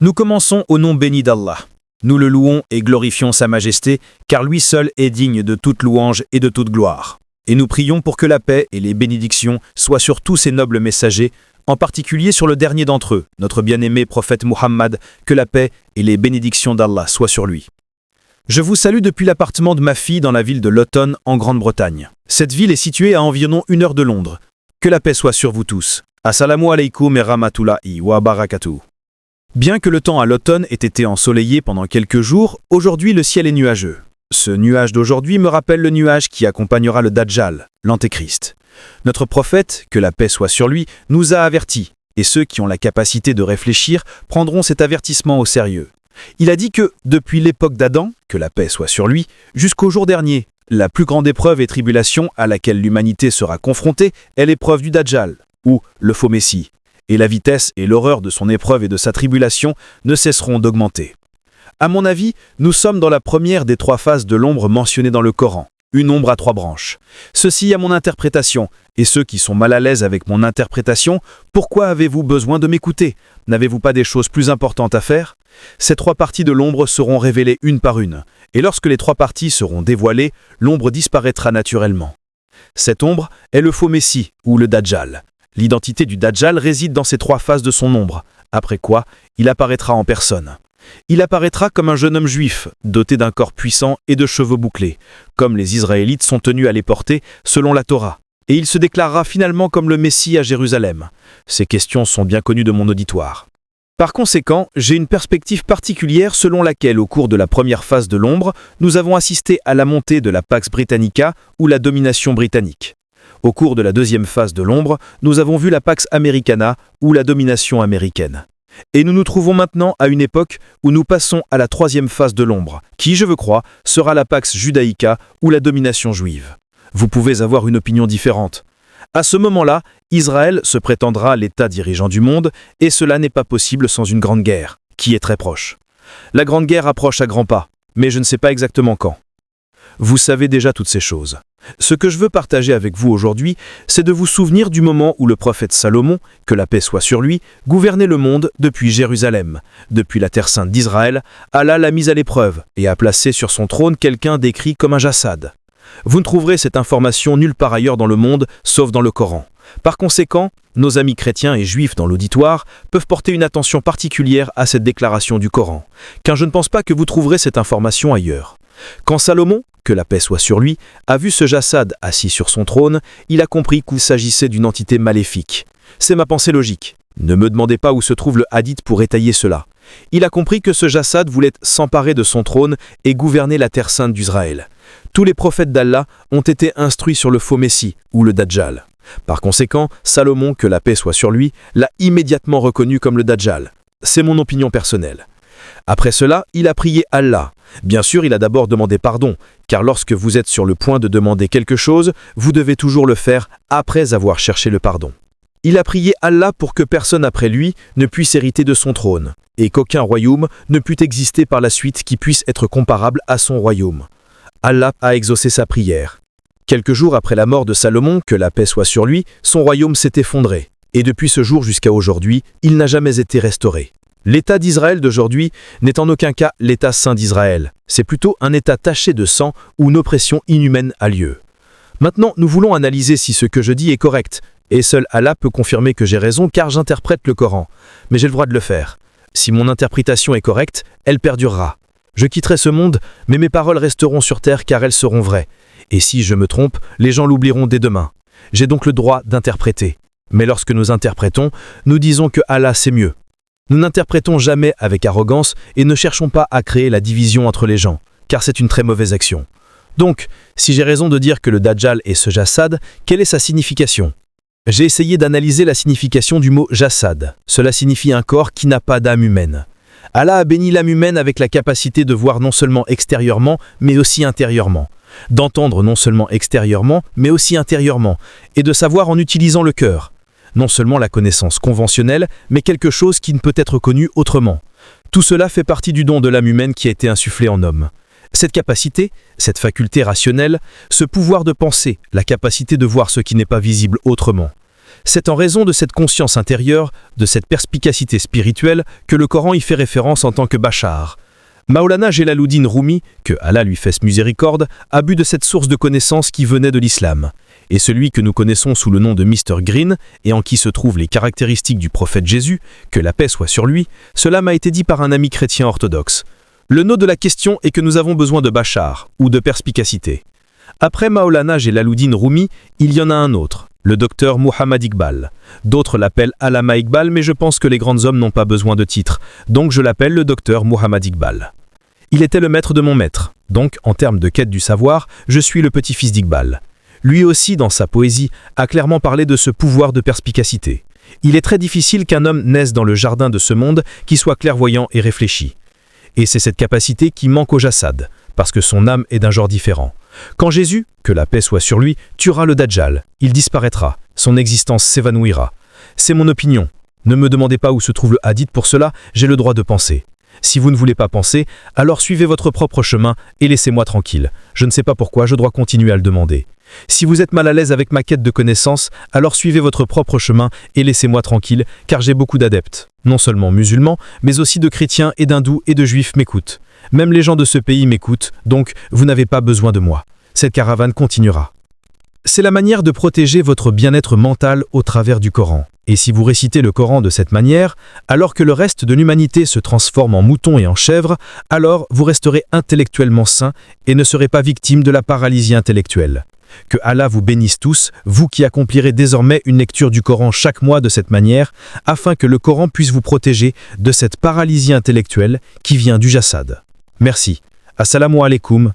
Nous commençons au nom béni d'Allah. Nous le louons et glorifions sa majesté, car lui seul est digne de toute louange et de toute gloire. Et nous prions pour que la paix et les bénédictions soient sur tous ces nobles messagers, en particulier sur le dernier d'entre eux, notre bien-aimé prophète Muhammad, que la paix et les bénédictions d'Allah soient sur lui. Je vous salue depuis l'appartement de ma fille dans la ville de Luton, en Grande-Bretagne. Cette ville est située à environ 1 heure de Londres. Que la paix soit sur vous tous. Assalamu alaikum et rahmatullahi wa barakatuh. Bien que le temps à Luton ait été ensoleillé pendant quelques jours, aujourd'hui le ciel est nuageux. Ce nuage d'aujourd'hui me rappelle le nuage qui accompagnera le Dajjal, l'Antéchrist. Notre prophète, que la paix soit sur lui, nous a avertis, et ceux qui ont la capacité de réfléchir prendront cet avertissement au sérieux. Il a dit que, depuis l'époque d'Adam, que la paix soit sur lui, jusqu'au jour dernier, la plus grande épreuve et tribulation à laquelle l'humanité sera confrontée est l'épreuve du Dajjal, ou le faux Messie. Et la vitesse et l'horreur de son épreuve et de sa tribulation ne cesseront d'augmenter. À mon avis, nous sommes dans la première des 3 phases de l'ombre mentionnées dans le Coran, une ombre à 3 branches. Ceci à mon interprétation, et ceux qui sont mal à l'aise avec mon interprétation, pourquoi avez-vous besoin de m'écouter? N'avez-vous pas des choses plus importantes à faire? Ces 3 parties de l'ombre seront révélées une par une, et lorsque les 3 parties seront dévoilées, l'ombre disparaîtra naturellement. Cette ombre est le faux Messie, ou le Dajjal. L'identité du Dajjal réside dans ces 3 phases de son ombre, après quoi il apparaîtra en personne. Il apparaîtra comme un jeune homme juif, doté d'un corps puissant et de cheveux bouclés, comme les Israélites sont tenus à les porter selon la Torah, et il se déclarera finalement comme le Messie à Jérusalem. Ces questions sont bien connues de mon auditoire. Par conséquent, j'ai une perspective particulière selon laquelle, au cours de la première phase de l'ombre, nous avons assisté à la montée de la Pax Britannica ou la domination britannique. Au cours de la deuxième phase de l'ombre, nous avons vu la Pax Americana ou la domination américaine. Et nous nous trouvons maintenant à une époque où nous passons à la 3e phase de l'ombre, qui, je veux croire, sera la Pax Judaïca ou la domination juive. Vous pouvez avoir une opinion différente. À ce moment-là, Israël se prétendra l'État dirigeant du monde, et cela n'est pas possible sans une grande guerre, qui est très proche. La grande guerre approche à grands pas, mais je ne sais pas exactement quand. Vous savez déjà toutes ces choses. Ce que je veux partager avec vous aujourd'hui, c'est de vous souvenir du moment où le prophète Salomon, que la paix soit sur lui, gouvernait le monde depuis Jérusalem. Depuis la terre sainte d'Israël, Allah l'a mise à l'épreuve et a placé sur son trône quelqu'un décrit comme un jassad. Vous ne trouverez cette information nulle part ailleurs dans le monde, sauf dans le Coran. Par conséquent, nos amis chrétiens et juifs dans l'auditoire peuvent porter une attention particulière à cette déclaration du Coran, car je ne pense pas que vous trouverez cette information ailleurs. Quand Salomon, que la paix soit sur lui, a vu ce jassad assis sur son trône, il a compris qu'il s'agissait d'une entité maléfique. C'est ma pensée logique. Ne me demandez pas où se trouve le hadith pour étayer cela. Il a compris que ce jassad voulait s'emparer de son trône et gouverner la terre sainte d'Israël. Tous les prophètes d'Allah ont été instruits sur le faux Messie, ou le Dajjal. Par conséquent, Salomon, que la paix soit sur lui, l'a immédiatement reconnu comme le Dajjal. C'est mon opinion personnelle. Après cela, il a prié Allah. Bien sûr, il a d'abord demandé pardon, car lorsque vous êtes sur le point de demander quelque chose, vous devez toujours le faire après avoir cherché le pardon. Il a prié Allah pour que personne après lui ne puisse hériter de son trône, et qu'aucun royaume ne pût exister par la suite qui puisse être comparable à son royaume. Allah a exaucé sa prière. Quelques jours après la mort de Salomon, que la paix soit sur lui, son royaume s'est effondré, et depuis ce jour jusqu'à aujourd'hui, il n'a jamais été restauré. L'État d'Israël d'aujourd'hui n'est en aucun cas l'État saint d'Israël. C'est plutôt un État taché de sang où une oppression inhumaine a lieu. Maintenant, nous voulons analyser si ce que je dis est correct, et seul Allah peut confirmer que j'ai raison car j'interprète le Coran. Mais j'ai le droit de le faire. Si mon interprétation est correcte, elle perdurera. Je quitterai ce monde, mais mes paroles resteront sur terre car elles seront vraies. Et si je me trompe, les gens l'oublieront dès demain. J'ai donc le droit d'interpréter. Mais lorsque nous interprétons, nous disons que Allah sait mieux. Nous n'interprétons jamais avec arrogance et ne cherchons pas à créer la division entre les gens, car c'est une très mauvaise action. Donc, si j'ai raison de dire que le Dajjal est ce jassad, quelle est sa signification? J'ai essayé d'analyser la signification du mot jassad. Cela signifie un corps qui n'a pas d'âme humaine. Allah a béni l'âme humaine avec la capacité de voir non seulement extérieurement, mais aussi intérieurement, d'entendre non seulement extérieurement, mais aussi intérieurement, et de savoir en utilisant le cœur. Non seulement la connaissance conventionnelle, mais quelque chose qui ne peut être connu autrement. Tout cela fait partie du don de l'âme humaine qui a été insufflé en homme. Cette capacité, cette faculté rationnelle, ce pouvoir de penser, la capacité de voir ce qui n'est pas visible autrement. C'est en raison de cette conscience intérieure, de cette perspicacité spirituelle, que le Coran y fait référence en tant que Bachar. Maulana Jalaluddin Rumi, que Allah lui fasse miséricorde, a bu de cette source de connaissances qui venait de l'islam. Et celui que nous connaissons sous le nom de Mr. Green, et en qui se trouvent les caractéristiques du prophète Jésus, que la paix soit sur lui, cela m'a été dit par un ami chrétien orthodoxe. Le nœud de la question est que nous avons besoin de Bachar, ou de perspicacité. Après Maulana Jalaluddin Rumi, il y en a un autre, le docteur Muhammad Iqbal. D'autres l'appellent Allama Iqbal, mais je pense que les grands hommes n'ont pas besoin de titre, donc je l'appelle le docteur Muhammad Iqbal. Il était le maître de mon maître, donc en termes de quête du savoir, je suis le petit-fils d'Iqbal. Lui aussi, dans sa poésie, a clairement parlé de ce pouvoir de perspicacité. Il est très difficile qu'un homme naisse dans le jardin de ce monde qui soit clairvoyant et réfléchi. Et c'est cette capacité qui manque au Jassad, parce que son âme est d'un genre différent. Quand Jésus, que la paix soit sur lui, tuera le Dajjal, il disparaîtra, son existence s'évanouira. C'est mon opinion. Ne me demandez pas où se trouve le hadith pour cela, j'ai le droit de penser. Si vous ne voulez pas penser, alors suivez votre propre chemin et laissez-moi tranquille. Je ne sais pas pourquoi je dois continuer à le demander. Si vous êtes mal à l'aise avec ma quête de connaissances, alors suivez votre propre chemin et laissez-moi tranquille, car j'ai beaucoup d'adeptes. Non seulement musulmans, mais aussi de chrétiens et d'hindous et de juifs m'écoutent. Même les gens de ce pays m'écoutent, donc vous n'avez pas besoin de moi. Cette caravane continuera. C'est la manière de protéger votre bien-être mental au travers du Coran. Et si vous récitez le Coran de cette manière, alors que le reste de l'humanité se transforme en mouton et en chèvre, alors vous resterez intellectuellement sain et ne serez pas victime de la paralysie intellectuelle. Que Allah vous bénisse tous, vous qui accomplirez désormais une lecture du Coran chaque mois de cette manière, afin que le Coran puisse vous protéger de cette paralysie intellectuelle qui vient du Jassad. Merci. Assalamu alaikum